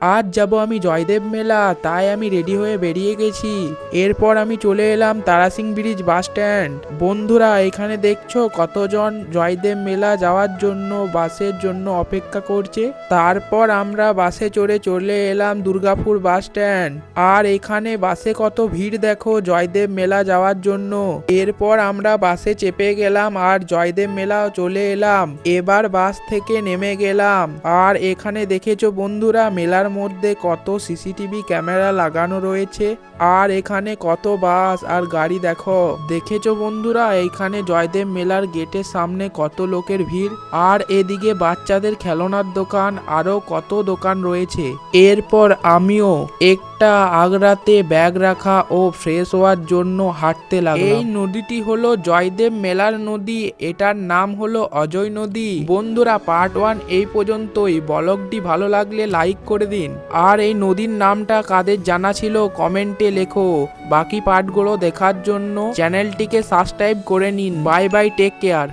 আজ যাব আমি জয়দেব মেলা, তাই আমি রেডি হয়ে বেরিয়ে গেছি। এরপর আমি চলে এলাম তারাসিং ব্রিজ বাস স্ট্যান্ড। বন্ধুরা, এখানে দেখছো কতজন জয়দেব মেলা যাওয়ার জন্য বাসের জন্য অপেক্ষা করছে। তারপর আমরা বাসে চলে এলাম দুর্গাপুর বাস স্ট্যান্ড। আর এখানে বাসে কত ভিড় দেখো জয়দেব মেলা যাওয়ার জন্য। এরপর আমরা বাসে চেপে গেলাম আর জয়দেব মেলা চলে এলাম। এবার বাস থেকে নেমে গেলাম। আর এখানে দেখেছো বন্ধুরা, মেলার মধ্যে কত সিসিটিভি ক্যামেরা লাগানো রয়েছে। আর এখানে কত বাস আর গাড়ি দেখেছো বন্ধুরা, এইখানে জয়দেব মেলার গেটের সামনে কত লোকের ভিড়। আর এদিকে বাচ্চাদের খেলনার দোকান, আরো কত দোকান রয়েছে। এরপর আমিও একটা আগ্রাতে ব্যাগ রাখা ও ফ্রেশ হওয়ার জন্য হাঁটতে লাগলাম। এই নদীটি হলো জয়দেব মেলার নদী, এটার নাম হলো অজয় নদী। বন্ধুরা, পার্ট 1 এই পর্যন্তই। ব্লগটি ভালো লাগলে লাইক করে দিন। আর এই নদীর নামটা কাদের জানা ছিল কমেন্টে লেখো। বাকি পার্টগুলো দেখার জন্য চ্যানেলটিকে সাবস্ক্রাইব করে নিন। Bye bye, take care.